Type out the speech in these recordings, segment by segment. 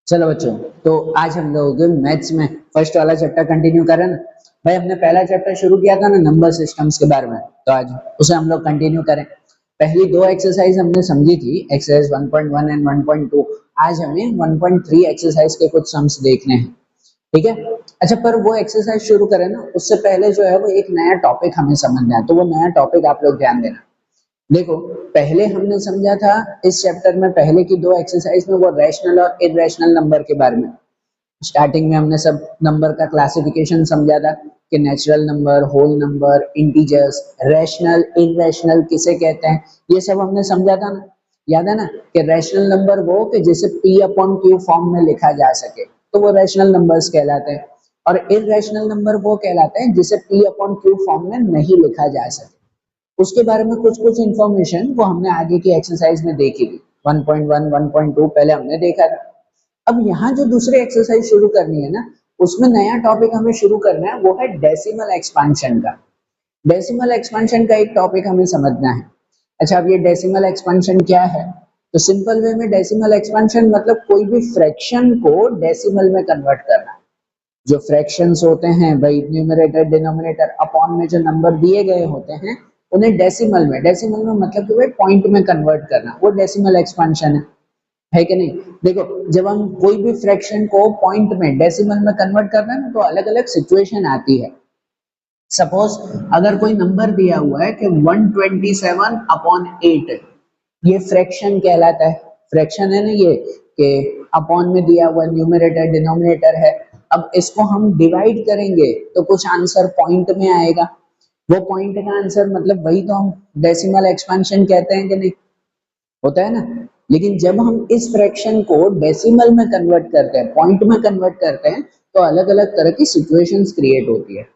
चलो बच्चों, तो आज हम लोग मैथ्स में फर्स्ट वाला चैप्टर कंटिन्यू करें ना। भाई हमने पहला चैप्टर शुरू किया था ना नंबर सिस्टम्स के बारे में, तो आज उसे हम लोग कंटिन्यू करें। पहली दो एक्सरसाइज हमने समझी थी, एक्सरसाइज 1.1 एंड 1.2। आज हमें 1.3 एक्सरसाइज के कुछ सम्स देखने हैं, ठीक है। अच्छा, पर वो एक्सरसाइज शुरू करें ना उससे पहले जो है वो एक नया टॉपिक हमें समझना है, तो वो नया टॉपिक आप लोग ध्यान देना। देखो, पहले हमने समझा था इस चैप्टर में पहले की दो एक्सरसाइज में वो रैशनल और इरेशनल नंबर के बारे में। स्टार्टिंग में हमने सब नंबर का क्लासिफिकेशन समझा था कि natural number, whole number, integers, rational, irrational किसे कहते हैं, ये सब हमने समझा था ना। याद है ना कि रैशनल नंबर वो कि जिसे p अपॉन q फॉर्म में लिखा जा सके, तो वो रैशनल नंबर्स कहलाते हैं। और इरेशनल नंबर वो कहलाते हैं जिसे p अपॉन q फॉर्म में नहीं लिखा जा सके। उसके बारे में कुछ कुछ इंफॉर्मेशन वो हमने आगे की एक्सरसाइज में देखी थी। 1.1 1.2 पहले हमने देखा था। अब यहाँ जो दूसरी एक्सरसाइज शुरू करनी है ना, उसमें नया टॉपिक हमें शुरू करना है, वो है डेसिमल एक्सपांशन का। डेसिमल एक्सपांशन का एक टॉपिक हमें समझना है। अच्छा, अब ये डेसिमल एक्सपांशन क्या है? तो सिंपल वे में डेसिमल एक्सपांशन मतलब कोई भी फ्रैक्शन को डेसिमल में कन्वर्ट करना। जो फ्रैक्शंस होते हैं भाई, न्यूमरेटर डिनोमिनेटर अपॉन में जो नंबर दिए गए होते हैं, उन्हें डेसिमल में मतलब कि भाई पॉइंट में कन्वर्ट करना, वो डेसिमल एक्सपांशन है कि नहीं। देखो, जब हम कोई भी फ्रैक्शन को पॉइंट में डेसिमल में कन्वर्ट करना है ना, तो अलग अलग सिचुएशन आती है। सपोज अगर कोई नंबर दिया हुआ है कि 127 अपॉन 8, ये फ्रैक्शन कहलाता है। फ्रैक्शन है ना ये, कि अपॉन में दिया हुआ न्यूमरेटर डिनोमिनेटर है। अब इसको हम डिवाइड करेंगे तो कुछ आंसर पॉइंट में आएगा। वो पॉइंट का आंसर मतलब वही तो हम डेसिमल एक्सपेंशन कहते हैं कि नहीं, होता है ना। लेकिन जब हम इस फ्रैक्शन को डेसिमल में कन्वर्ट करते हैं, पॉइंट में कन्वर्ट करते हैं, तो अलग अलग तरह की सिचुएशंस क्रिएट होती है।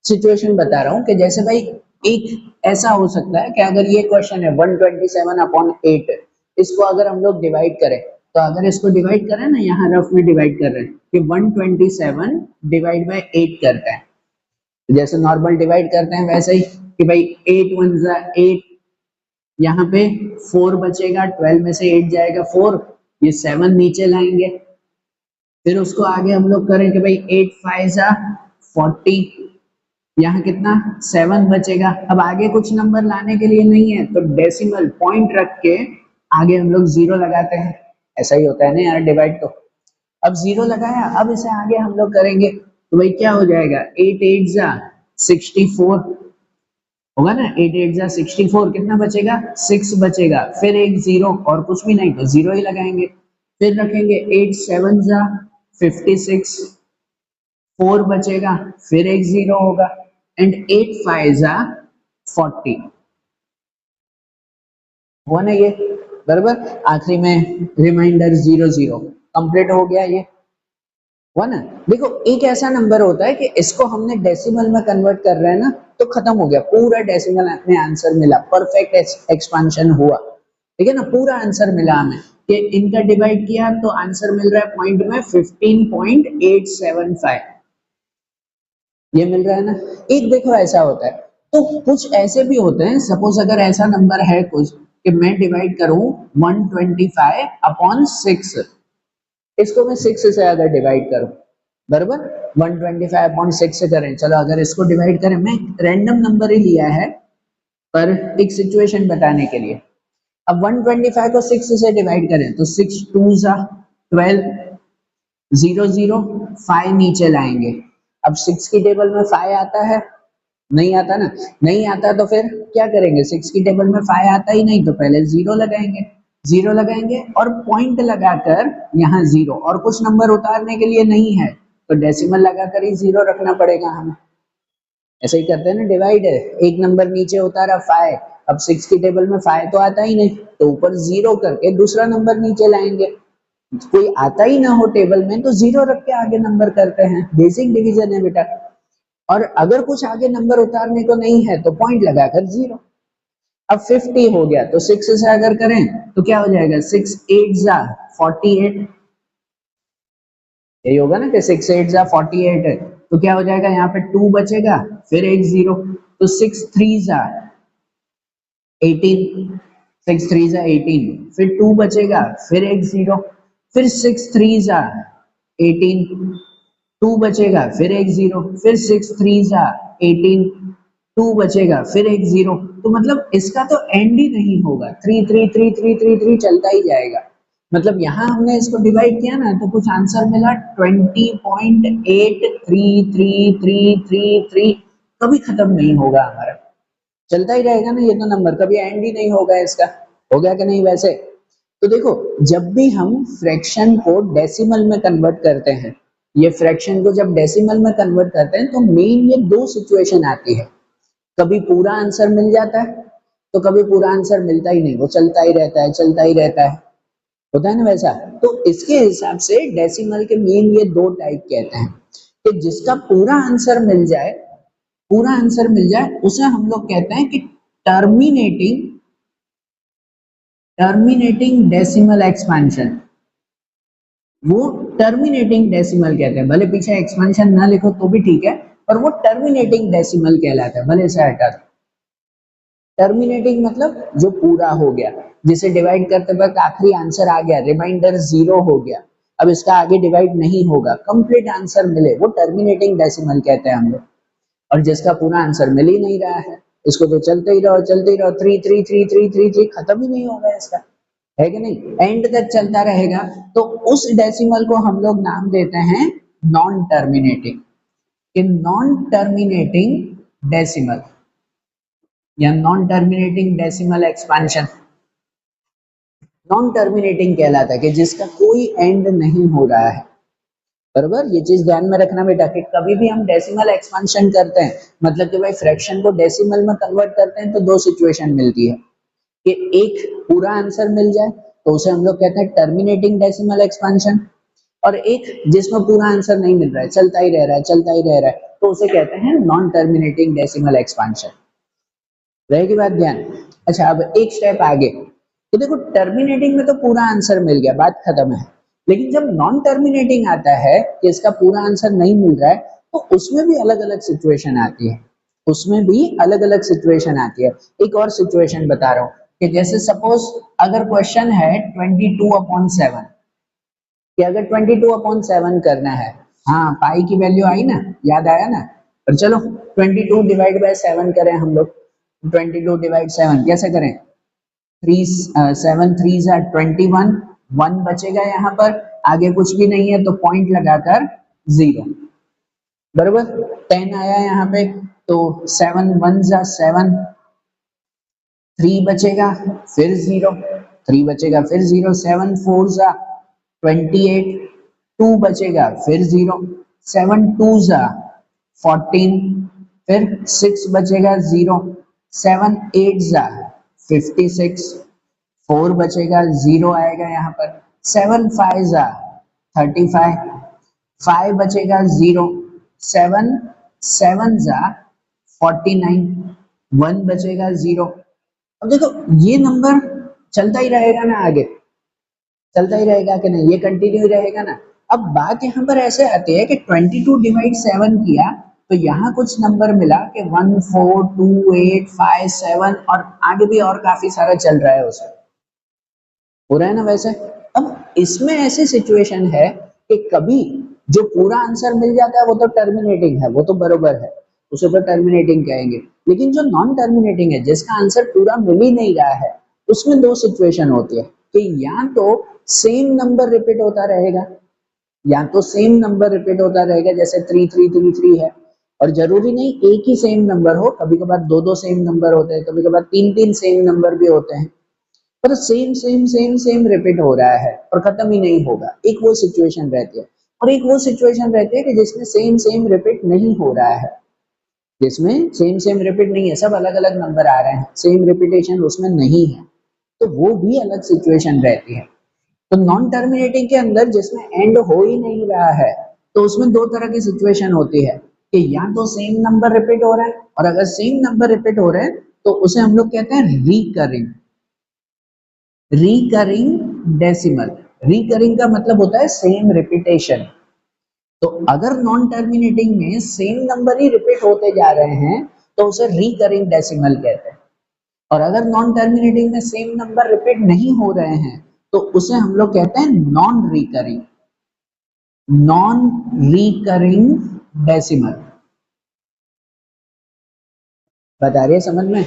सिचुएशन बता रहा हूँ कि जैसे भाई एक ऐसा हो सकता है कि अगर ये क्वेश्चन है 127 अपॉन 8, इसको अगर हम लोग डिवाइड करें, तो अगर इसको डिवाइड करें ना, यहाँ रफ में डिवाइड कर रहे हैं कि 127 डिवाइड बाय 8 करते हैं, जैसे नॉर्मल डिवाइड करते हैं वैसे ही कि भाई 8 1 जा 8, यहाँ पे 4 बचेगा, 12 में से 8 जाएगा 4, ये 7 नीचे लाएंगे। फिर उसको आगे हम लोग करें कि भाई 8 5 जा 40, यहाँ कितना 7 बचेगा। अब आगे कुछ नंबर लाने के लिए नहीं है, तो डेसिमल पॉइंट रख के आगे हम लोग जीरो लगाते हैं। ऐसा ही होता है ना यार डिवाइड तो। अब जीरो लगाया, अब इसे आगे हम लोग करेंगे तो भाई क्या हो जाएगा, 8 8 जा 64 होगा ना, 8 8 जा 64, कितना बचेगा 6 बचेगा। फिर एक जीरो और कुछ भी नहीं, तो जीरो ही लगाएंगे। फिर रखेंगे 8 7 जा 56, 4 बचेगा, फिर एक जीरो होगा, एंड 8 5 जा 40, हुआ ना ये बराबर। आखिरी में रिमाइंडर 0 0 कंप्लीट हो गया, ये हुआ ना। देखो, एक ऐसा नंबर होता है कि इसको हमने डेसिमल में कन्वर्ट कर रहे हैं ना, तो खत्म हो गया, पूरा डेसिमल में आंसर मिला, परफेक्ट एक्सपांशन हुआ, ठीक है ना, पूरा आंसर मिला हमें कि इनका डिवाइड किया तो आंसर मिल रहा है पॉइंट में 15.875, ये मिल रहा है ना। एक देखो ऐसा होता है, तो कुछ ऐसे भी होते हैं, सपोज अगर ऐसा नंबर है कुछ कि मैं डिवाइड करूं 125 अपॉन 6, इसको मैं 6 से अगर डिवाइड करूं, बराबर 125 अपॉन 6 से करें, चलो अगर इसको डिवाइड करें, मैं रैंडम नंबर ही लिया है पर एक सिचुएशन बताने के लिए। अब 125 को 6 से डिवाइड करें तो 6 2 जा 12, 0 0 5 नीचे लाएंगे। अब 6 की टेबल में 5 आता है, नहीं आता ना, नहीं आता तो फिर क्या करेंगे, 6 की टेबल में 5 आता ही नहीं, तो पहले जीरो लगाएंगे। जीरो लगाएंगे और पॉइंट लगाकर यहाँ जीरो, और कुछ नंबर उतारने के लिए नहीं है, तो डेसिमल लगाकर ही जीरो रखना पड़ेगा हमें। ऐसे ही करते हैं ना डिवाइड, एक नंबर नीचे उतारा 5, अब 6 की टेबल में 5 तो आता ही नहीं, तो ऊपर जीरो करके दूसरा नंबर नीचे लाएंगे। कोई आता ही ना हो टेबल में तो जीरो रख के आगे नंबर करते हैं, बेसिक डिवीजन है बेटा। और अगर कुछ आगे नंबर उतारने को नहीं है तो पॉइंट लगाकर जीरो। अब 50 हो गया, तो 6 से अगर करें तो क्या हो जाएगा, 6 8 जा 48, यही होगा ना कि 6 8 जा 48 है, तो क्या हो जाएगा, यहाँ पे 2 बचेगा, फिर एक जीरो, तो 6 3 जा 18, 6 3 जा 18, फिर 2 बचेगा, फिर एक जीरो, फिर 6 3 जा 18, 2 बचेगा, फिर एक 0, फिर 6 3 जा 18, 2 बचेगा, फिर एक 0। तो मतलब इसका तो एंड ही नहीं होगा, 3 3 3 3 3 3 चलता ही जाएगा। मतलब यहाँ हमने इसको डिवाइड किया ना तो कुछ आंसर मिला 20.833333, कभी खत्म नहीं होगा हमारा, चलता ही रहेगा ना ये तो नंबर, कभी एंड ही नहीं होगा इसका। हो गया कि नहीं वैसे? तो देखो, जब भी हम फ्रैक्शन को डेसिमल में कन्वर्ट करते हैं, ये फ्रैक्शन को जब डेसिमल में कन्वर्ट करते हैं तो मेन ये दो सिचुएशन आती है। कभी पूरा आंसर मिल जाता है तो कभी पूरा आंसर मिलता ही नहीं, वो चलता ही रहता है, चलता ही रहता है, होता है ना वैसा। तो इसके हिसाब से डेसिमल के मेन ये दो टाइप कहते हैं कि जिसका पूरा आंसर मिल जाए, पूरा आंसर मिल जाए उसे हम लोग कहते हैं कि टर्मिनेटिंग टर्मिनेटिंग डेसिमल एक्सपेंशन, वो टर्मिनेटिंग डेसिमल कहते हैं। भले पीछे एक्सपेंशन ना लिखो तो भी ठीक है, पर वो टर्मिनेटिंग डेसिमल कहलाता है, भले इसे हटा दो। टर्मिनेटिंग मतलब जो पूरा हो गया, जिसे डिवाइड करते वक्त आखिरी आंसर आ गया, रिमाइंडर 0 हो गया, अब इसका आगे डिवाइड नहीं होगा, कंप्लीट आंसर मिले, वो टर्मिनेटिंग डेसिमल कहते हैं हम लोग। और जिसका पूरा आंसर मिल ही नहीं रहा है, इसको तो चलते ही रहो, चलते ही रहो, 3 3 3 3 3 3 खत्म ही नहीं होगा इसका, है कि नहीं, एंड तक चलता रहेगा। तो उस डेसिमल को हम लोग नाम देते हैं नॉन टर्मिनेटिंग, कि नॉन टर्मिनेटिंग डेसिमल या non terminating decimal expansion non terminating कहलाता है, कि जिसका कोई एंड नहीं हो रहा है। बराबर, ये चीज ध्यान में रखना बेटा कि कभी भी हम डेसिमल एक्सपेंशन करते हैं, मतलब कि भाई फ्रैक्शन को डेसिमल में कन्वर्ट करते हैं, तो दो सिचुएशन मिलती है कि एक पूरा आंसर मिल जाए तो उसे हम लोग कहते हैं टर्मिनेटिंग डेसिमल एक्सपेंशन, और एक जिसमें पूरा आंसर नहीं मिल रहा है, चलता ही रह रहा है, चलता ही रह रहा है, तो उसे कहते हैं नॉन टर्मिनेटिंग डेसिमल एक्सपेंशन। रहेगी बात ध्यान। अच्छा, अब एक स्टेप आगे, तो देखो टर्मिनेटिंग में तो पूरा आंसर मिल गया, बात खत्म है। लेकिन जब नॉन टर्मिनेटिंग आता है कि इसका पूरा आंसर नहीं मिल रहा है, तो उसमें भी अलग अलग सिचुएशन आती है, उसमें भी अलग अलग सिचुएशन आती है। एक और सिचुएशन बता रहा हूँ कि जैसे सपोज अगर क्वेश्चन है 22/7, कि अगर 22/7 करना है, हाँ पाई की वैल्यू आई ना, याद आया ना, पर चलो 22 डिवाइड बाय 7 करें हम लोग। 22 डिवाइड 7 कैसे करें, 7 3 21, 1 बचेगा यहाँ पर, आगे कुछ भी नहीं है तो पॉइंट लगाकर 0, बराबर। 10 आया यहाँ पे तो 7 1 7, 3 बचेगा फिर 0, 3 बचेगा फिर 0, 7 4 28, 2 बचेगा फिर 0, 7 2 14, फिर 6 बचेगा 0, 7 8 56, 4 बचेगा 0 आएगा यहाँ पर, 7 5 35, 5 बचेगा 0, 7 7 49, 1 बचेगा 0। अब देखो ये नंबर चलता ही रहेगा ना आगे, चलता ही रहेगा कि नहीं, ये कंटिन्यू रहेगा ना। अब बात यहाँ पर ऐसे आती है कि 22 डिवाइड 7 किया तो यहाँ कुछ नंबर मिला कि 1 4 2 8 5 7, और आगे भी और काफी सारा चल रहा है उसमें, हो रहा है ना वैसे। अब इसमें ऐसी सिचुएशन है कि कभी जो पूरा आंसर मिल जाता है वो तो टर्मिनेटिंग है, वो तो बरोबर है, उसे तो टर्मिनेटिंग कहेंगे। लेकिन जो नॉन टर्मिनेटिंग है, जिसका आंसर पूरा मिल ही नहीं रहा है, उसमें दो सिचुएशन होती है कि या तो सेम नंबर रिपीट होता रहेगा, या तो सेम नंबर रिपीट होता रहेगा, जैसे 3 3 3 3 है, और जरूरी नहीं एक ही सेम नंबर हो, कभी कभार दो दो सेम नंबर होते हैं, कभी कभार तीन तीन सेम नंबर भी होते हैं, पर same same same same repeat हो रहा है और खत्म ही नहीं होगा। एक वो सिचुएशन रहती है, और एक वो सिचुएशन रहती है कि जिसमें सेम सेम रिपीट नहीं हो रहा है, जिसमें सेम सेम रिपीट नहीं है, सब अलग अलग नंबर आ रहे हैं, सेम रिपीटेशन उसमें नहीं है, तो वो भी अलग सिचुएशन रहती है। तो नॉन टर्मिनेटिंग के अंदर जिसमें एंड हो ही नहीं रहा है, तो उसमें दो तरह की सिचुएशन होती है कि या तो सेम नंबर रिपीट हो रहा है, और अगर सेम नंबर रिपीट हो रहे हैं तो उसे हम लोग कहते हैं रिकरिंग, रिकरिंग डेसिमल। रिकरिंग का मतलब होता है सेम रिपीटेशन। तो अगर नॉन टर्मिनेटिंग में सेम नंबर ही रिपीट होते जा रहे हैं तो उसे रिकरिंग डेसिमल कहते हैं, और अगर नॉन टर्मिनेटिंग में सेम नंबर रिपीट नहीं हो रहे हैं तो उसे हम लोग कहते हैं नॉन रिकरिंग डेसिमल। बता रही है समझ में?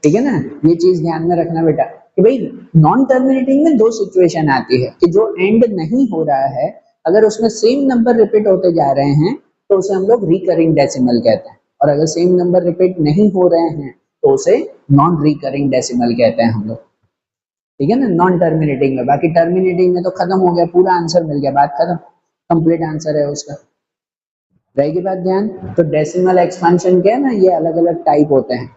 ठीक है ना, ये चीज ध्यान में रखना बेटा कि भाई नॉन टर्मिनेटिंग में दो सिचुएशन आती है कि जो एंड नहीं हो रहा है, अगर उसमें सेम नंबर रिपीट होते जा रहे हैं तो उसे हम लोग रिकरिंग डेसिमल कहते हैं, और अगर सेम नंबर रिपीट नहीं हो रहे हैं तो उसे नॉन रिकरिंग डेसिमल कहते हैं हम लोग। ठीक है ना, नॉन टर्मिनेटिंग में। बाकी टर्मिनेटिंग में तो खत्म हो गया, पूरा आंसर मिल गया, बात खत्म, कंप्लीट आंसर है उसका। रहेगी बात ध्यान। तो डेसिमल एक्सपेंशन के ना ये अलग अलग टाइप होते हैं,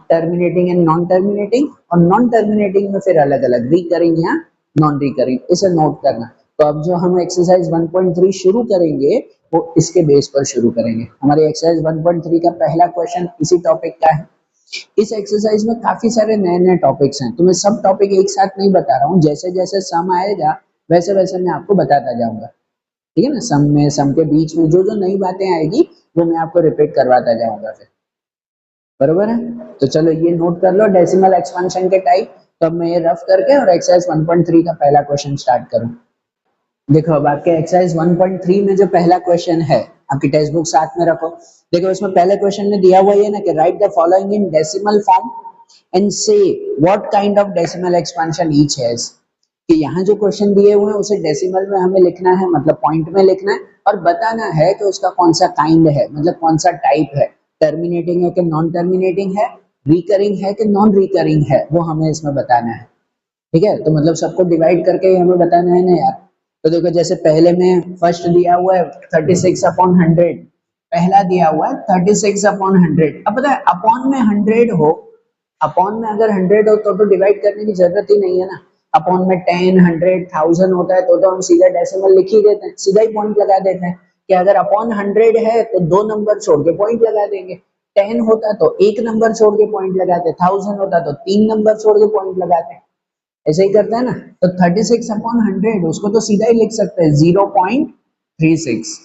टर्मिनेटिंग एंड नॉन टर्मिनेटिंग, और नॉन टर्मिनेटिंग में फिर अलग अलग रिकरिंग या नॉन रिकरिंग, इसे नोट करना। तो अब जो हम एक्सरसाइज 1.3 शुरू करेंगे वो इसके बेस पर शुरू करेंगे। हमारे एक्सरसाइज 1.3 का पहला क्वेश्चन इसी टॉपिक का है। इस एक्सरसाइज में काफी सारे नए नए टॉपिक्स हैं, तो मैं सब टॉपिक एक साथ नहीं बता रहा हूँ, जैसे जैसे सम आएगा वैसे वैसे मैं आपको बताता जाऊंगा। ठीक है ना, सम में, सम के बीच में जो जो नई बातें आएगी वो मैं आपको रिपीट करवाता जाऊंगा फिर। बरोबर है? तो चलो ये नोट कर लो डेसिमल एक्सपेंशन के टाइप। तो अब मैं ये रफ करके और एक्सरसाइज 1.3 का पहला क्वेश्चन स्टार्ट करूं। देखो अब आपके एक्सरसाइज 1.3 में जो पहला क्वेश्चन है, आपकी टेक्स्ट बुक साथ में रखो। देखो इसमें पहले क्वेश्चन में दिया हुआ ये ना कि write the following in decimal form and say what kind of decimal expansion each has. कि यहाँ जो क्वेश्चन दिए हुए हैं उसे डेसिमल में हमें लिखना है, मतलब पॉइंट में लिखना है, और बताना है कि उसका कौन सा काइंड है, मतलब कौन सा टाइप है, टर्मिनेटिंग है कि नॉन टर्मिनेटिंग है, रिकरिंग है कि नॉन रिकरिंग है, वो हमें इसमें बताना है। ठीक है, तो मतलब सबको डिवाइड करके हमें बताना है ना यार। तो देखो जैसे पहले में फर्स्ट दिया हुआ है 36/100, पहला दिया हुआ है 36/100। अब पता है अपॉन में 100 हो, अपॉन में अगर 100 हो तो डिवाइड करने की जरूरत ही नहीं है ना। अपॉन में 10, 100, 1000 होता है तो हम सीधा डेसिमल लिख ही देते हैं, सीधा ही पॉइंट लगा देते हैं कि अगर अपॉन 100 है तो 2 नंबर छोड़ के पॉइंट लगा देंगे। 10 होता तो एक नंबर छोड़ के पॉइंट लगाते, 1000 होता तो 3 नंबर छोड़ के पॉइंट लगाते। ऐसे ही करते हैं ना। तो 36/100 उसको तो सीधा ही लिख सकते हैं 0.36।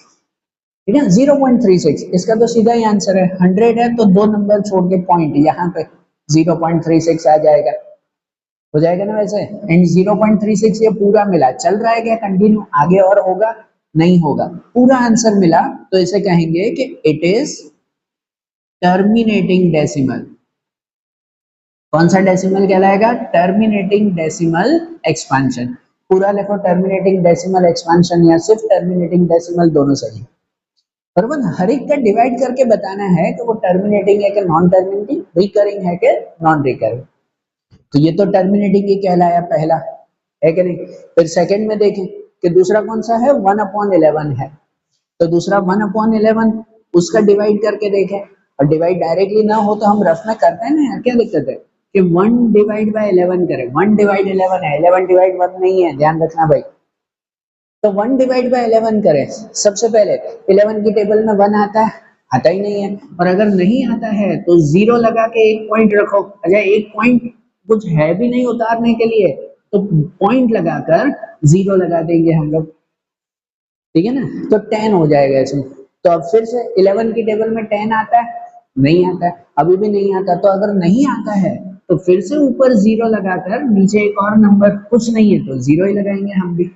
ठीक है, 0.36 इसका तो सीधा ही आंसर है। 100 है तो 2 नंबर छोड़ के पॉइंट यहाँ पे 0.36 आ जाएगा, हो जाएगा ना वैसे। एंड 0.36 ये पूरा मिला, चल रहा है क्या कंटिन्यू, आगे और होगा? नहीं होगा, पूरा आंसर मिला तो इसे कहेंगे कि इट इज टर्मिनेटिंग डेसिमल। कौन सा डेसिमल कहलाएगा? Terminating decimal expansion. पूरा लिखो टर्मिनेटिंग डेसिमल एक्सपेंशन या सिर्फ टर्मिनेटिंग डेसिमल, दोनों सही। बराबर, हर एक का डिवाइड करके बताना है कि वो टर्मिनेटिंग है कि नॉन टर्मिनेटिंग, रिकरिंग है कि नॉन रिकरिंग। तो ये तो टर्मिनेटिंग ही कहलाया पहला, है कि नहीं? फिर सेकंड में देखें कि दूसरा कौन सा है, 1/11 है। तो दूसरा 1/11 उसका डिवाइड करके देखें, और डिवाइड डायरेक्टली ना हो तो हम रफ में करते हैं ना यार, क्या दिक्कत है कि 1/11 करें। 1/11 है, 11/1 नहीं है, ध्यान रखना भाई। तो 1/11 करें। सबसे पहले 11 की टेबल में 1 आता है? आता ही नहीं है। और अगर नहीं आता है तो 0 लगा के एक पॉइंट रखो। अच्छा एक पॉइंट कुछ है भी नहीं उतारने के लिए, तो पॉइंट लगाकर 0 लगा देंगे हम लोग। ठीक है ना, तो 10 हो जाएगा इसमें। तो अब फिर से 11 की टेबल में 10 आता है? नहीं आता है, अभी भी नहीं आता। तो अगर नहीं आता है तो फिर से ऊपर 0 लगाकर नीचे एक और नंबर, कुछ नहीं है तो 0 ही लगाएंगे हम भी।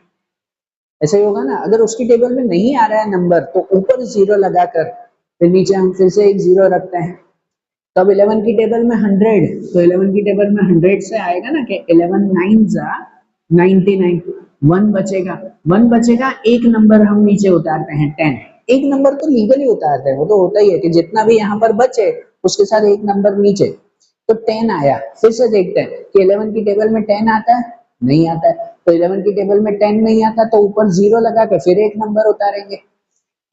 ऐसा ही होगा ना, अगर उसकी टेबल में नहीं आ रहा है नंबर तो ऊपर 0 लगाकर फिर नीचे हम फिर से एक 0 रखते हैं। तब 11 की टेबल में 100, तो 11 की टेबल में 100 से आएगा ना कि 11 9 जा 99, 1 बचेगा। 1 बचेगा, एक नंबर हम नीचे उतारते हैं 10। एक नंबर तो लीगली उतारते हैं, वो तो होता ही है कि जितना भी यहाँ पर बचे उसके साथ एक नंबर नीचे। तो 10 आया। फिर से देखते हैं कि 11 की टेबल में 10 आता है? नहीं आता है। तो 11 की टेबल में 10 नहीं आता तो ऊपर 0 लगा के फिर एक नंबर उतारेंगे।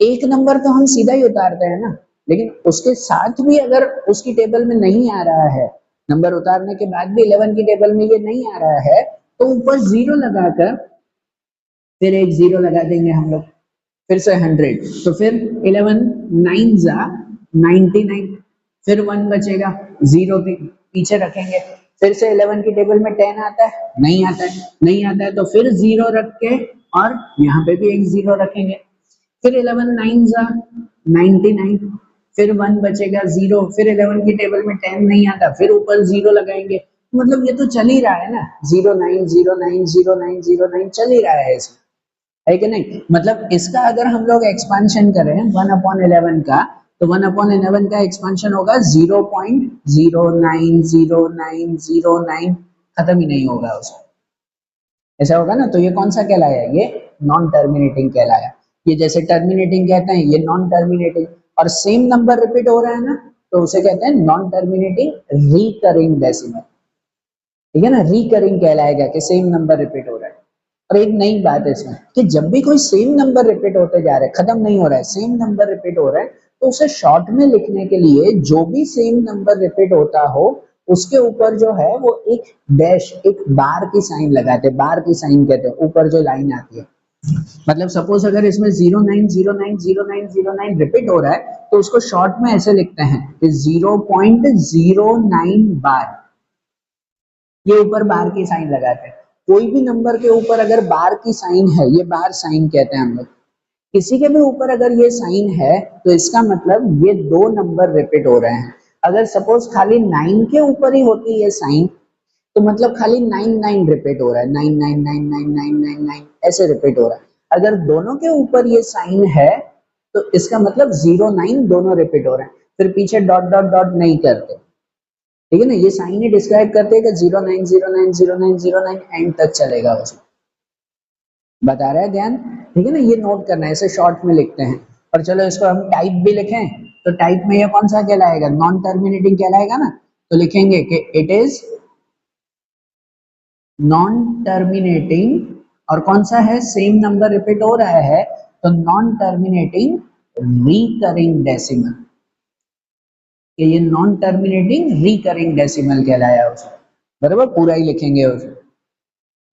एक नंबर तो हम सीधा ही उतारते हैं ना, लेकिन उसके साथ भी अगर उसकी टेबल में नहीं आ रहा है, नंबर उतारने के बाद भी 11 की टेबल में ये नहीं आ रहा है, तो ऊपर 0 लगाकर फिर एक 0 लगा देंगे हम लोग। फिर से 100, तो फिर 11 9 जा 99, फिर 1 बचेगा, 0 भी पीछे रखेंगे। फिर से 11 की टेबल में 10 आता है? नहीं आता है। नहीं आता है तो फिर 0 रख के और यहाँ पे भी एक 0 रखेंगे। फिर 11 9 जा 99, फिर 1 बचेगा 0, फिर 11 की टेबल में 10 नहीं आता, फिर ऊपर 0 लगाएंगे। मतलब ये तो चल ही रहा है ना, 09090909 चल ही रहा है इसमें, है कि नहीं। मतलब इसका अगर हम लोग एक्सपांशन करें 1/11 का, तो 1/11 का एक्सपांशन होगा 0.090909, खत्म ही नहीं होगा उसमें, ऐसा होगा ना। तो ये कौन सा कहलाया, ये नॉन टर्मिनेटिंग कहलाया। ये जैसे टर्मिनेटिंग कहते हैं, ये नॉन टर्मिनेटिंग। और सेम नंबर रिपीट हो रहा है ना, तो उसे कहते हैं नॉन टर्मिनेटिंग रिकरिंग डेसिमल, ठीक है ना। रिकरिंग कहलाएगा कि सेम नंबर रिपीट हो रहा है। और एक नई बात है इसमें कि जब भी कोई सेम नंबर रिपीट होते जा रहा है, खत्म नहीं हो रहा है, सेम नंबर रिपीट हो रहा है, तो उसे शॉर्ट में लिखने के लिए जो भी सेम नंबर रिपीट होता हो उसके ऊपर जो है वो एक डैश, एक बार की साइन लगाते हैं, बार की साइन कहते हैं ऊपर जो लाइन आती है। मतलब सपोज अगर इसमें 09090909 रिपीट हो रहा है, तो उसको शॉर्ट में ऐसे लिखते हैं कि 0.09 बार, ये ऊपर बार की साइन लगाते हैं। कोई भी नंबर के ऊपर अगर बार की साइन है, ये बार साइन कहते हैं हम लोग, किसी के भी ऊपर अगर ये साइन है तो इसका मतलब ये दो नंबर रिपीट हो रहे हैं। अगर सपोज खाली 9 के ऊपर ही होती है साइन, तो मतलब खाली 9 रिपीट हो रहा है, 9 ऐसे रिपीट हो रहा है। अगर दोनों के ऊपर ये साइन है तो इसका मतलब 09 दोनों रिपीट हो रहे हैं, फिर पीछे डॉट डॉट डॉट नहीं करते, ठीक है ना। ये साइन ही डिस्क्राइब करते हैं कि 09090909 एंड तक चलेगा उसमें, बता रहा है ध्यान, ठीक है ना। ये नोट करना है, इसे शॉर्ट में लिखते हैं। और चलो इसको हम टाइप भी लिखें, तो टाइप में ये कौन सा कहलाएगा, नॉन टर्मिनेटिंग कहलाएगा ना। तो लिखेंगे कि इट इज नॉन टर्मिनेटिंग, और कौन सा है, सेम नंबर रिपीट हो रहा है, तो नॉन टर्मिनेटिंग रिकरिंग डेसिमल, कि ये नॉन टर्मिनेटिंग रिकरिंग डेसिमल कहलाया उसे, बराबर पूरा ही लिखेंगे उसे,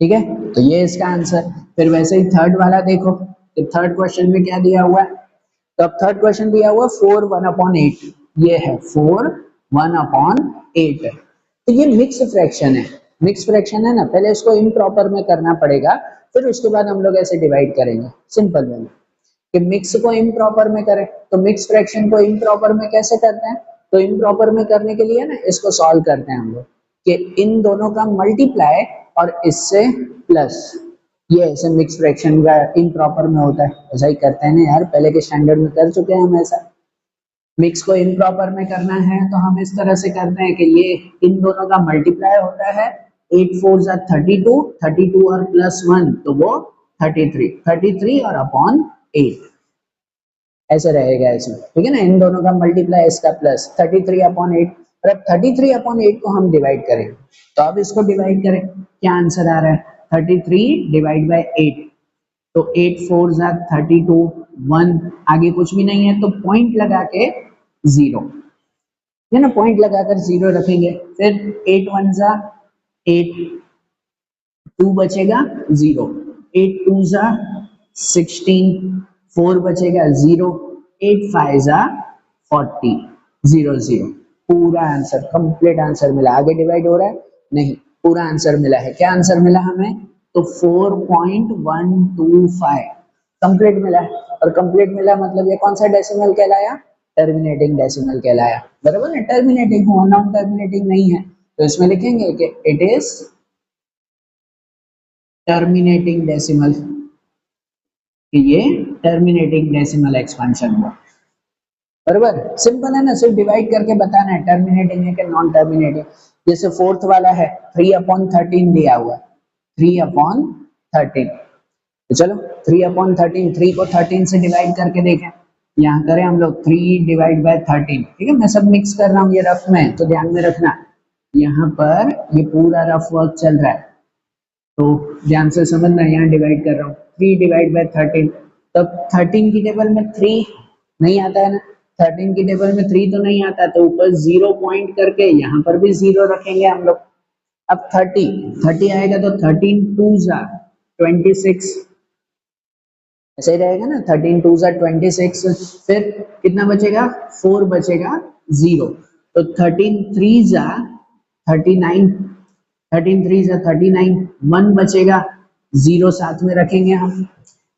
ठीक है। तो ये इसका आंसर। फिर वैसे ही थर्ड वाला देखो, कि थर्ड क्वेश्चन में क्या दिया हुआ है। तो अब थर्ड क्वेश्चन दिया हुआ 4 1/8, ये है 4 1/8। तो ये मिक्स फ्रैक्शन है, मिक्स फ्रैक्शन है ना, पहले इसको इम्प्रॉपर में करना पड़ेगा, फिर उसके बाद हम लोग ऐसे डिवाइड करेंगे सिंपल वे में, कि मिक्स को इम्प्रॉपर में करें। तो मिक्स फ्रैक्शन को इम्प्रॉपर में कैसे करते हैं, तो इम्प्रॉपर में करने के लिए ना इसको सॉल्व करते हैं हम लोग, कि इन दोनों का मल्टीप्लाई और इससे प्लस, ये ऐसे मिक्स फ्रैक्शन का इम्प्रॉपर में होता है, ऐसा ही करते हैं ना यार, पहले के स्टैंडर्ड में कर चुके हैं हम ऐसा। मिक्स को इम्प्रॉपर में करना है तो हम इस तरह से करते हैं कि ये इन दोनों का मल्टीप्लाई होता है, 8 4 जा 32, 32 और +1 तो वो 33, 33 और अपॉन 8, ऐसे रहेगा इसमें, ठीक है ना। इन दोनों का मल्टीप्लाई, इसका प्लस 33/8। और अब 33/8 को हम डिवाइड करें, तो अब इसको डिवाइड करें, क्या आंसर आ रहा है, 33 डिवाइड बाई 8, तो 8 4 जा 32, 1 आगे कुछ भी नहीं है तो पॉइंट लगा के 0, है ना, पॉइंट लगाकर 0 रखेंगे। फिर 8 1 जा 8, 2 बचेगा 0, 8 2 जा 16, 4 बचेगा 0, 8 5 जा 40, 0 0। पूरा आंसर, कंप्लीट आंसर मिला। आगे डिवाइड हो रहा है नहीं, पूरा आंसर मिला है। क्या आंसर मिला हमें, तो 4.125 कंप्लीट मिला है। और कंप्लीट मिला मतलब ये कौन सा डेसिमल कहलाया, टर्मिनेटिंग डेसिमल कहलाया, बराबर ना। टर्मिनेटिंग हुआ, नॉन टर्मिनेटिंग नहीं है, तो इसमें लिखेंगे कि इट इज टर्मिनेटिंग डेसिमल, कि ये टर्मिनेटिंग डेसिमल एक्सपेंशन हुआ, बराबर। सिंपल है ना, सिर्फ डिवाइड करके बताना है टर्मिनेटिंग है कि नॉन टर्मिनेटिंग। जैसे फोर्थ वाला है 3/13 दिया हुआ, 3/13, तो चलो 3/13, 3 को 13 से डिवाइड करके देखें। यहाँ करें हम लोग 3/13, ठीक है। मैं सब मिक्स कर रहा हूँ ये रफ में, तो ध्यान में रखना, यहाँ पर ये पूरा रफ वर्क चल रहा है, तो ध्यान से समझना। यहाँ डिवाइड कर रहा हूँ 3/13, तब 13 की टेबल में 3 नहीं आता है ना, 13 की टेबल में 3 तो नहीं आता, तो ऊपर 0 पॉइंट करके यहाँ पर भी 0 रखेंगे हम लोग। अब 30 आएगा तो 13 2 जा 26, ऐसे ही रहेगा ना, 13 2 जा 26। फिर कितना बचेगा, 4 बचेगा 0, तो 13 3 जा 39, 13 3 जा 39, 1 बचेगा 0 साथ में रखेंगे हम।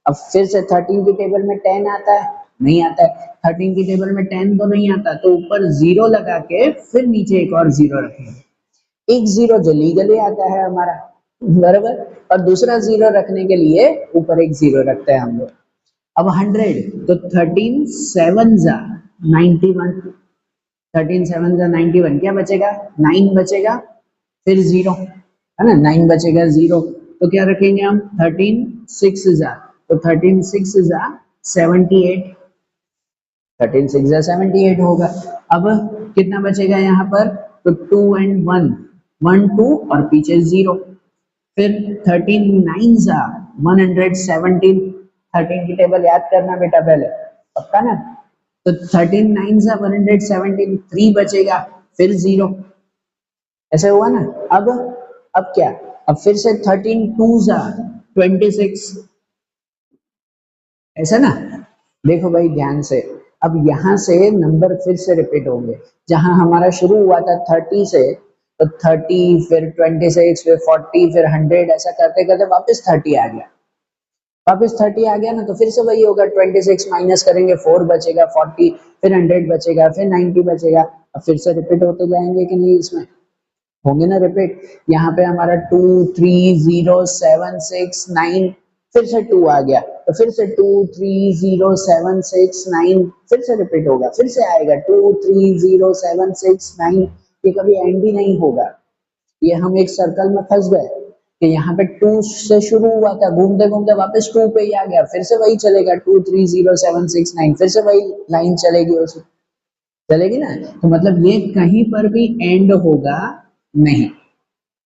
अब फिर से 13 की टेबल में 10 आता है, नहीं आता है, 13 की टेबल में 10 तो नहीं आता, तो ऊपर 0 लगा के फिर नीचे एक और 0 रखेंगे। एक जीरो जो लीगली आता है हमारा, बराबर, और दूसरा जीरो रखने के लिए ऊपर एक जीरो रखते हैं हम लोग। अब 100 तो 13 7 जा 91, 13 7 जा 91, क्या बचेगा 9 बचेगा, फिर जीरो है ना, 9 बचेगा जीरो, तो क्या रखेंगे हम 13 6 जा, तो 13 6 जा 78, 13 6 जा 78 होगा। अब कितना बचेगा यहाँ पर, तो 2 एंड 1 1 2 और पीछे जीरो, फिर 13 9 जा 117, 13 की टेबल याद करना बेटा पहले, पक्का ना, तो 13 9 जा 117, 3 बचेगा, फिर जीरो, ऐसे हुआ ना। अब क्या, अब फिर से 13 2 जा 26, ऐसा ना। देखो भाई ध्यान से, अब यहाँ से नंबर फिर से रिपीट होंगे, जहां हमारा शुरू हुआ था 30 से, तो 30 फिर 26 फिर 40 फिर 100, ऐसा करते करते वापस 30 आ गया, वापस 30 आ गया ना, तो फिर से वही होगा, 26 माइनस करेंगे 4 बचेगा, 40 फिर 100 बचेगा, फिर 90 बचेगा। अब फिर से रिपीट होते जाएंगे कि नहीं, इसमें होंगे ना रिपीट। यहाँ पे हमारा 2 3 0 7 6 9, फिर से 2 आ गया, तो फिर से 2 3 0 7 6 9, फिर से रिपीट होगा, फिर से आएगा 2 3 0 7 6 9, ये कभी एंड ही नहीं होगा। ये हम एक सर्कल में फंस गए कि यहाँ पे 2 से शुरू हुआ था, घूमते घूमते वापस 2 पे ही आ गया, फिर से वही चलेगा 2 3 0 7 6 9, फिर से वही लाइन चलेगी, उस चलेगी ना। तो मतलब ये कहीं पर भी एंड होगा नहीं,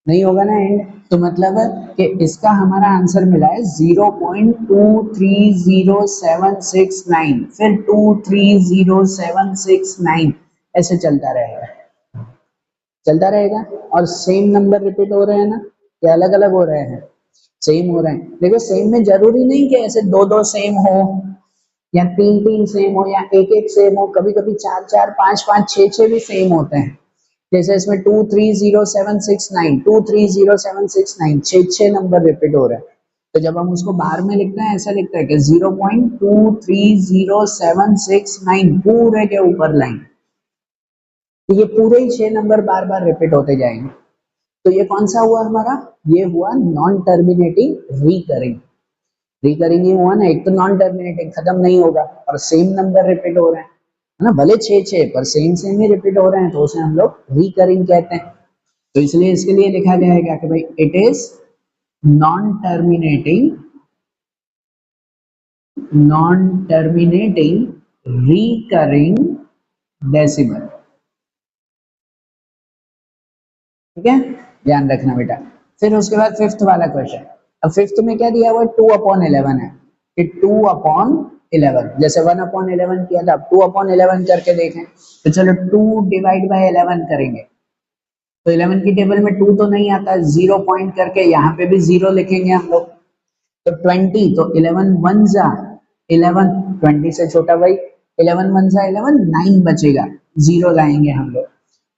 नहीं होगा ना एंड, तो मतलब कि इसका हमारा आंसर मिला है 0.230769, फिर 230769, ऐसे चलता रहेगा, चलता रहेगा। और सेम नंबर रिपीट हो रहे हैं ना, या अलग अलग हो रहे हैं, सेम हो रहे हैं। देखो सेम में जरूरी नहीं कि ऐसे दो दो सेम हो, या तीन तीन सेम हो, या एक एक सेम हो, कभी कभी चार चार पांच पांच छह छह भी सेम होते हैं। जैसे इसमें 230769, 230769, छह छह नंबर रिपीट हो रहे हैं। तो जब हम उसको बाहर में लिखते हैं, ऐसा लिखते हैं कि 0.230769, पूरे के ऊपर लाइन, तो ये पूरे ही छह नंबर बार बार रिपीट होते जाएंगे। तो ये कौन सा हुआ हमारा, ये हुआ नॉन टर्मिनेटिंग रिकरिंग। रिकरिंग ही हुआ ना, एक तो नॉन टर्मिनेटिंग खत्म नहीं होगा, और सेम नंबर रिपीट हो रहे हैं, है ना, भले छह छह पर सेम सेम ही रिपीट हो रहे हैं, तो उसे हम लोग रिकरिंग कहते हैं। तो इसलिए इसके लिए लिखा जाएगा कि भाई it is non terminating, non terminating recurring decimal, ठीक है, ध्यान रखना बेटा। फिर उसके बाद फिफ्थ वाला क्वेश्चन, अब फिफ्थ में क्या दिया हुआ है, 2/11 है, कि 2/11, जैसे 1/11 किया था, 2/11 करके देखें, तो चलो 2 डिवाइड बाय 11 करेंगे, तो 11 की टेबल में 2 तो नहीं आता, जीरो पॉइंट करके यहाँ पे भी जीरो लिखेंगे हम लोग, तो 20, तो 11 1 जा 11, 20 से छोटा भाई, 11 1 जा 11, 9 बचेगा, जीरो लाएंगे हम लोग,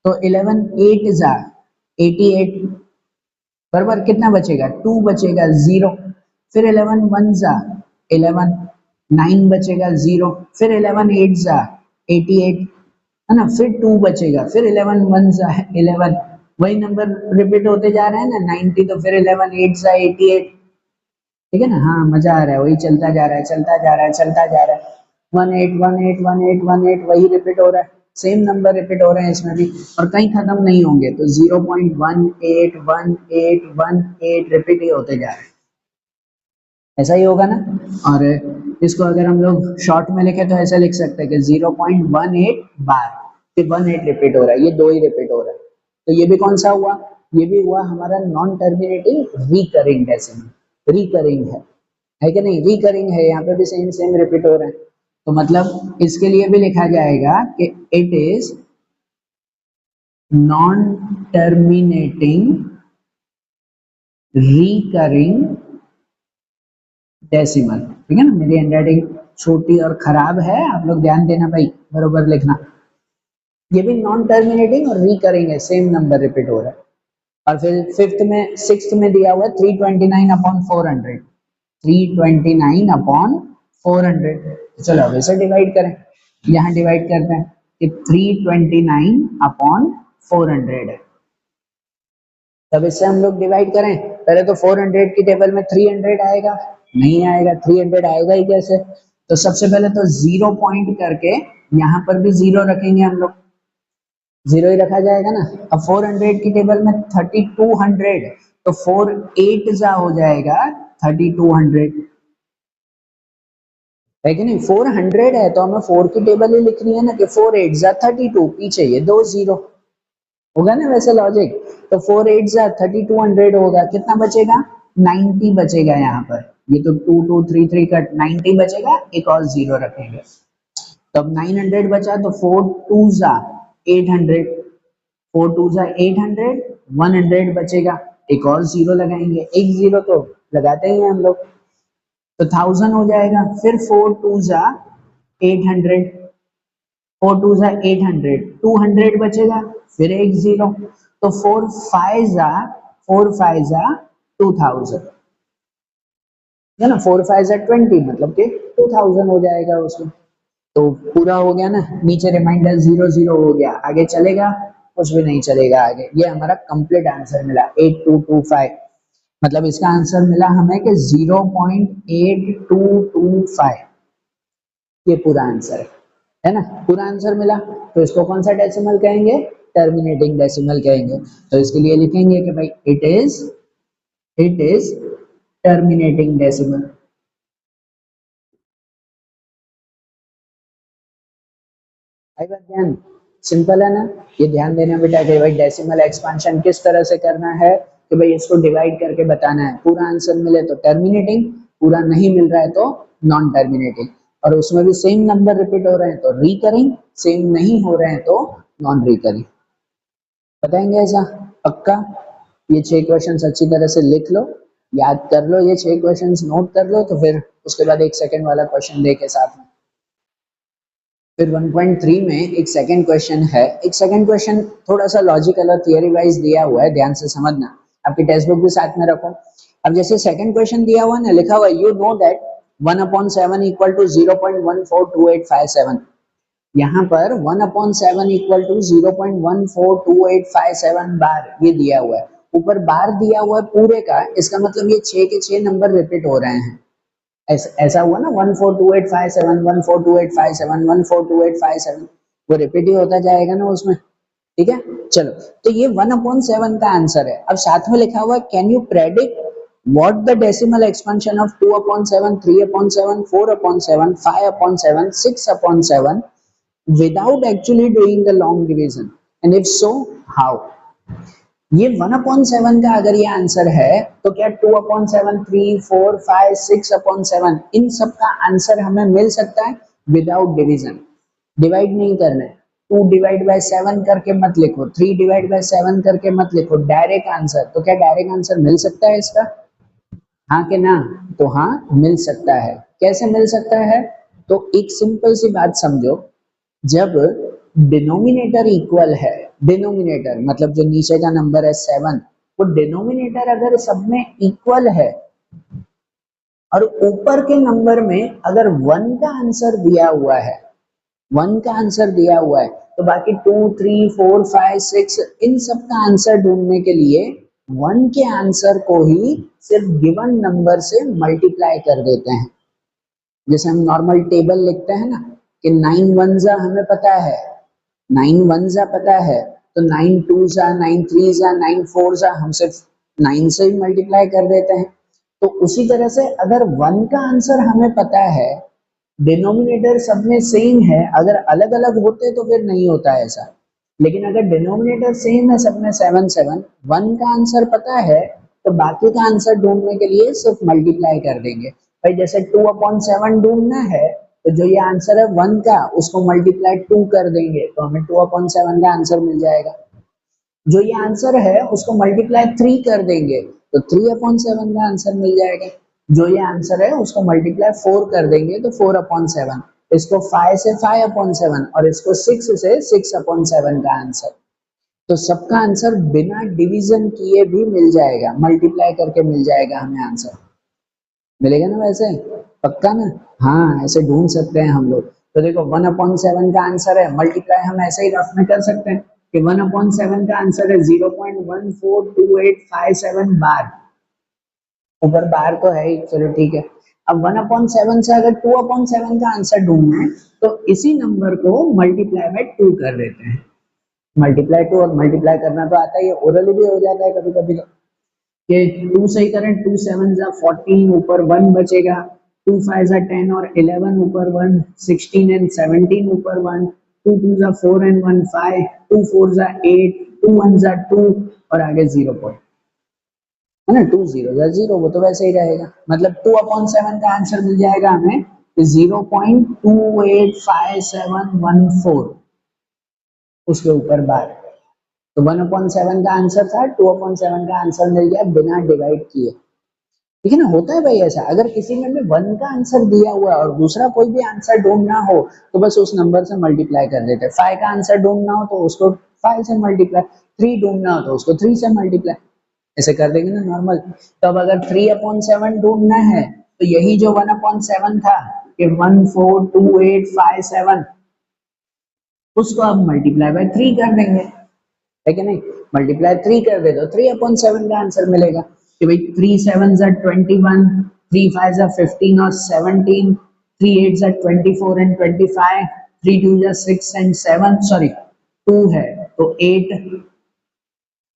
तो 11 8 जा 88, बराबर, कितना बचेगा 2 बचेगा, जीरो, फिर 11 1 जा 11, 9 बचेगा, जीरो, फिर 11 8 जा 88, है ना, फिर 2 बचेगा, फिर 11 1 जा 11, वही नंबर रिपीट होते जा रहे हैं ना 90, तो फिर 11 8 जा 88, ठीक है ना। हाँ मजा आ रहा है, वही चलता जा रहा है, चलता जा रहा है, चलता जा रहा है, 18 18 18 18, वही रिपीट हो रहा है, सेम नंबर रिपीट हो रहे हैं इसमें भी, और कहीं खत्म नहीं होंगे, तो 0.181818 रिपीट ही होते जा रहे हैं, ऐसा ही होगा ना। और इसको अगर हम लोग शॉर्ट में लिखे तो ऐसा लिख सकते हैं कि 0.18 बार, 18 रिपीट हो रहा है, ये दो ही रिपीट हो रहा है। तो ये भी कौन सा हुआ, ये भी हुआ हमारा non terminating recurring decimal, recurring है कि नहीं, रिकरिंग है, यहाँ पे भी सेम सेम रिपीट हो रहे हैं, तो मतलब इसके लिए भी लिखा जाएगा कि it is non terminating recurring decimal, ठीक है ना। मेरी हैंडराइटिंग छोटी और खराब है, आप लोग ध्यान देना भाई, बरोबर लिखना। ये भी नॉन टर्मिनेटिंग और रिकरिंग है, सेम नंबर रिपीट हो रहा है। और फिर फिफ्थ में सिक्स्थ में दिया हुआ है 329/400, 329/400, चलो अब इसे डिवाइड करें, यहाँ डिवाइड करते हैं कि 329/400 है, तब इससे हम लोग डिवाइड करें, पहले तो 400 की टेबल में 300 आएगा, नहीं आएगा, 300 आएगा ही कैसे? तो सबसे पहले तो 0 पॉइंट करके यहाँ पर भी 0 रखेंगे हम लोग, 0 ही रखा जाएगा ना। अब 400 की टेबल में 3200, तो 4 8 जा हो जाएगा 3200, है कि नहीं? 400 है तो हमें 4 की टेबल ही लिखनी है ना, कि 4 8 जा 32, पीछे ये 2 0 होगा ना वैसे लॉजिक। तो 4 8 जा 3200 होगा, कितना बचेगा? 90 बचेगा यहाँ पर। ये तो 2 2 3 3 कट 90 बचेगा, एक और 0 रखेंगे, तब 900 बचा। तो 4 2 जा 800, 4 2 जा 800, 100 बचेगा, एक और 0 लगाएंगे, एक 0 तो लगाते ही हैं हम लोग, तो 1000 हो जाएगा। फिर 4 2 जा 800, 4 2 जा 800, 200 बचेगा, फिर एक 0, तो 4 5 जा 2000, है ना? 4 5 जा 20, मतलब कि 2000 हो जाएगा उसमें। तो पूरा हो गया ना, नीचे रिमाइंडर 0 0 हो गया, आगे चलेगा? कुछ भी नहीं चलेगा आगे। ये हमारा कंप्लीट आंसर मिला 8225, मतलब इसका आंसर मिला हमें कि 0.8225, ये पूरा आंसर है ना? पूरा आंसर मिला, तो इसको कौन सा डेसिमल कहेंगे? टर्मिनेटिंग डेसिमल कहेंगे। तो इसके लिए लिखेंगे कि भाई इट इज टर्मिनेटिंग डेसिमल। आई बात ध्यान, सिंपल है ना? ये ध्यान देना बेटा कि भाई डेसिमल एक्सपांशन किस तरह से करना है, कि भाई इसको डिवाइड करके बताना है। पूरा आंसर मिले तो टर्मिनेटिंग, पूरा नहीं मिल रहा है तो नॉन टर्मिनेटिंग, और उसमें भी सेम नंबर रिपीट हो रहे हैं तो रिकरिंग, सेम नहीं हो रहे हैं तो नॉन रिकरिंग। बताएंगे ऐसा पक्का? ये 6 क्वेश्चंस अच्छी तरह से लिख लो, याद कर लो, ये 6 क्वेश्चंस नोट कर लो, तो फिर उसके बाद एक सेकंड वाला क्वेश्चन देखे साथ में। फिर 1.3 में एक सेकंड क्वेश्चन है। एक सेकंड क्वेश्चन थोड़ा सा लॉजिकल और थियरी वाइज दिया हुआ है, ध्यान से समझना, आपकी टेक्स्ट बुक भी साथ में रखो। अब जैसे सेकंड क्वेश्चन दिया हुआ ना, लिखा हुआ you know that 1/7 equal to 0.142857, यहाँ पर 1/7 इक्वल टू 0.142857 बार ये दिया हुआ है, ऊपर बार दिया हुआ है पूरे का, इसका मतलब ये 6 के 6 नंबर रिपीट हो रहे हैं। ऐसा हुआ ना, 142857 142857 142857, वो रिपीट ही होता जाएगा ना उसमें, ठीक है? चलो, तो ये 1/7 का आंसर है। अब साथ में लिखा हुआ है can you predict what the decimal expansion of 2/7 3/7 4/7 5/7 6/7 without actually doing the long division, and if so how? ये 1/7 का अगर ये आंसर है तो क्या 2/7 3 4 5 6/7 इन सब का आंसर हमें मिल सकता है विदाउट डिवीजन? डिवाइड नहीं करना है, 2 डिवाइड बाय 7 करके मत लिखो, 3 डिवाइड बाय 7 करके मत लिखो, डायरेक्ट आंसर। तो क्या डायरेक्ट आंसर मिल सकता है इसका? हाँ कि ना? तो हाँ मिल सकता है। कैसे मिल सकता है? तो एक सिंपल सी बात समझो, जब डिनोमिनेटर इक्वल है, डिनोमिनेटर मतलब जो नीचे का नंबर है 7, वो डिनोमिनेटर अगर सब में इक्वल है और ऊपर के नंबर में अगर 1 का आंसर दिया हुआ है, 1 का आंसर दिया हुआ है, तो बाकी 2 3 4 5 6 इन सब का आंसर ढूंढने के लिए 1 के आंसर को ही सिर्फ गिवन नंबर से मल्टीप्लाई कर देते हैं। जैसे हम नॉर्मल टेबल लिखते हैं ना, कि 9 1 जा हमें पता है, 9 1 जा पता है, तो 9 2 जा 9 3 जा 9 4 जा हम सिर्फ 9 से ही मल्टीप्लाई कर देते हैं। तो उसी तरह से अगर 1 का आंसर हमें पता है, डिनोमिनेटर सब में सेम है, अगर अलग अलग होते तो फिर नहीं होता ऐसा, लेकिन अगर डिनोमिनेटर सेम है सब में 7 7, 1 का आंसर पता है, तो बाकी का आंसर ढूंढने के लिए सिर्फ मल्टीप्लाई कर देंगे। भाई जैसे 2/7 ढूंढना है, तो जो ये आंसर है 1 का उसको मल्टीप्लाई 2 कर देंगे, तो हमें 2/7 का आंसर मिल जाएगा। जो ये आंसर है उसको मल्टीप्लाई 3 कर देंगे, तो 3/7 का आंसर मिल जाएगा। जो ये आंसर है उसको मल्टीप्लाई 4 कर देंगे तो 4/7, इसको 5 से 5/7 और इसको 6 से 6/7 का आंसर। तो सबका आंसर बिना डिवीजन किए भी मिल जाएगा, मल्टीप्लाई करके मिल जाएगा हमें आंसर, मिलेगा ना वैसे? पक्का ना? हाँ ऐसे ढूंढ सकते हैं हम लोग। तो देखो 1/7 का आंसर है, मल्टीप्लाई हम ऐसे ही रफ में कर सकते हैं, कि 1/7 का आंसर है 0.142857 बार। ऊपर बार तो है ही, चलो ठीक है। अब 1/7 से अगर 2/7 का आंसर ढूंढना है तो इसी नंबर को मल्टीप्लाई बाय 2 कर देते हैं। मल्टीप्लाई 2 और मल्टीप्लाई करना तो आता ही है, ओरली भी हो जाता है कभी कभी। तो कि 2 सही करें, 2 7 जा 14, ऊपर 1 बचेगा, 2 5 जा 10 और 11 ऊपर 1, 16 एंड 17 ऊपर 1, 2 2 जा 4 एंड 1 5, 2 4 जा 8, 2 1 जा 2 और आगे 0 पॉइंट है ना, 2 0 जा 0, वो तो वैसे ही रहेगा। मतलब 2/7 का आंसर मिल जाएगा हमें 0.285714, उसके ऊपर बार। तो 1/7 का आंसर था, 2/7 का आंसर मिल गया बिना डिवाइड किए। ठीक है ना, होता है भाई ऐसा। अगर किसी में भी 1 का आंसर दिया हुआ है और दूसरा कोई भी आंसर ढूंढना हो तो बस उस नंबर से मल्टीप्लाई कर देते हैं। 5 का आंसर ढूंढना हो तो उसको 5 से मल्टीप्लाई, 3 ढूंढना हो तो उसको 3 से मल्टीप्लाई, ऐसे कर देंगे ना नॉर्मल। तो अब अगर 3/7 ढूंढना है तो यही जो 1/7 था कि 142857, उसको अब मल्टीप्लाई बाय 3 कर देंगे, है कि नहीं। मल्टीप्लाई 3 कर दे तो 3/7 का आंसर मिलेगा कि भाई 3 7 जा 21, 3 5 जा 15 और 17, 3 8 जा 24 एंड 25, 3 2 जा 6 एंड 7, सॉरी 2 है तो 8,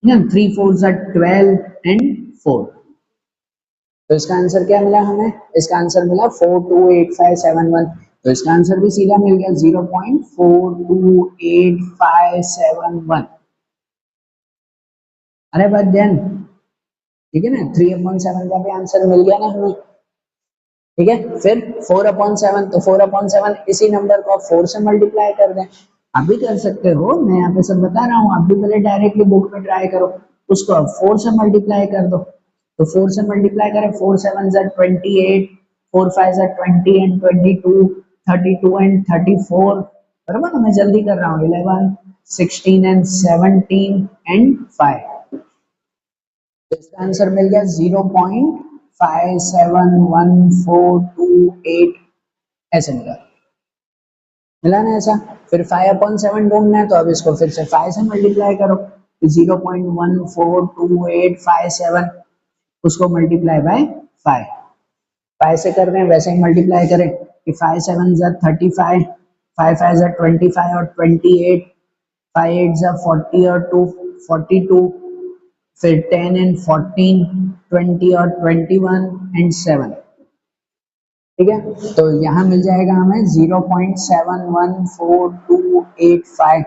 3 4 जा 12 एंड 4। तो इसका आंसर क्या मिला हमें, इसका आंसर मिला 428571। तो इसका आंसर भी सीधा मिल गया 0.428571। अरे बात ध्यान, ठीक है ना, 3/7 का भी आंसर मिल गया ना हमें। ठीक है, फिर 4/7, तो 4/7 इसी नंबर को 4 से मल्टीप्लाई कर दें। आप भी कर सकते हो, मैं यहाँ पे सब बता रहा हूँ, आप भी पहले डायरेक्टली बुक में ट्राई करो। उसको अब 4 से मल्टीप्लाई कर दो। तो 4 से मल्टीप्लाई करें, 4 7 जा 28, 4 5 जा 20 एंड 22, 32 एंड 34, बराबर ना, मैं जल्दी कर रहा हूँ, 11 16 एंड 17 एंड 5। तो इसका आंसर मिल गया 0.571428, ऐसे मिला, मिला ना ऐसा। फिर 5/7 ढूंढना है तो अब इसको फिर से 5 से मल्टीप्लाई करो, 0.142857, उसको मल्टीप्लाई बाय 5। 5 से कर रहे हैं वैसे ही मल्टीप्लाई करें कि 5 7 जा 35, 5 5 जा 25 और 28, 5 8 जा 40 और 2 42, फिर 10 एंड 14, 20 और 21 एंड 7। ठीक है, तो यहाँ मिल जाएगा हमें 0.714285।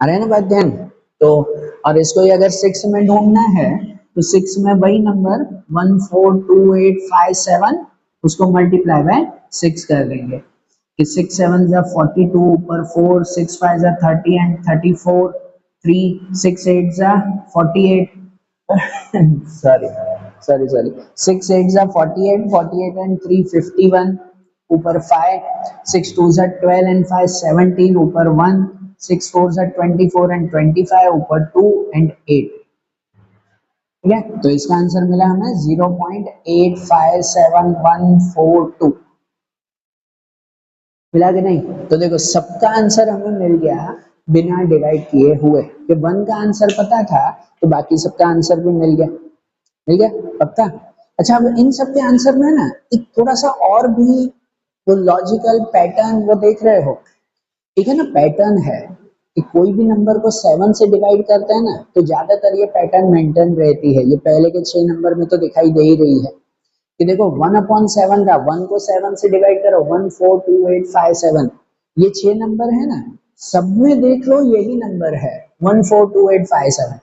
आ रहे हैं ना बात ध्यान। तो और इसको ही अगर 6 में ढूंढना है तो 6 में वही नंबर 142857, उसको मल्टीप्लाई बाय 6 कर देंगे कि 6 7 जा 42, ऊपर 4, 6 5 जा 30 एंड 34, 3 6 8 जा 48, सॉरी सॉरी सॉरी, 6 8 जा 48, 48 एंड 3 51, ऊपर 5, 6 2 जा 12 एंड 5 17, ऊपर 1, 6 4 जा 24 एंड 25, ऊपर 2 एंड 8। ठीक है, तो इसका आंसर मिला हमें 0.857142। मिला कि नहीं। तो देखो सबका आंसर हमें मिल गया बिना डिवाइड किए हुए, कि 1 का आंसर पता था तो बाकी सबका आंसर भी मिल गया, मिल गया पक्का। अच्छा, अब इन सब के आंसर में ना एक थोड़ा सा और भी वो लॉजिकल पैटर्न वो देख रहे हो, ठीक है ना। पैटर्न है कि कोई भी नंबर को 7 से डिवाइड करते हैं ना तो ज्यादातर ये पैटर्न मेंटेन रहती है। ये पहले के 6 नंबर में तो दिखाई दे ही रही है कि देखो 1/7 था, 1 को 7 से डिवाइड करो, 142857, ये 6 नंबर है ना, सब में देख लो यही नंबर है 142857,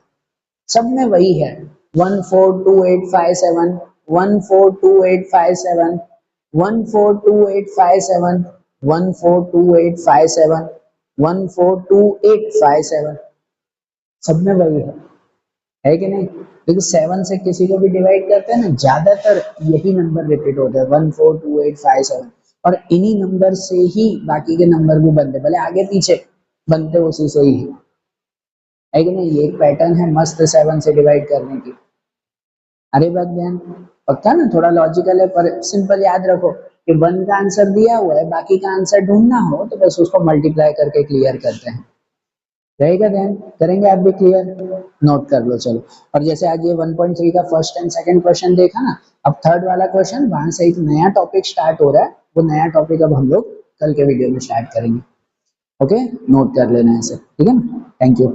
सब में वही है 142857, 142857, 142857, 142857, 142857, सब में वही है कि नहीं। देखो 7 से किसी को भी डिवाइड करते हैं ना, ज्यादातर यही नंबर रिपीट होते हैं 142857, और इन्हीं नंबर से ही बाकी के नंबर भी बनते, भले आगे पीछे बनते उसी से ही, है कि नहीं। ये एक पैटर्न है मस्त 7 से डिवाइड करने की। अरे बात ध्यान, पक्का ना, थोड़ा लॉजिकल है पर सिंपल याद रखो कि 1 का आंसर दिया हुआ है, बाकी का आंसर ढूंढना हो तो बस उसको मल्टीप्लाई करके क्लियर करते हैं। रहेगा ध्यान, करेंगे आप भी क्लियर, नोट कर लो चलो। और जैसे आज ये 1.3 का फर्स्ट एंड सेकंड क्वेश्चन देखा ना, अब थर्ड वाला क्वेश्चन वहां से एक नया टॉपिक स्टार्ट हो रहा है, वो नया टॉपिक अब हम लोग कल के वीडियो में स्टार्ट करेंगे। ओके, नोट कर लेना ऐसे, ठीक है ना। Thank you.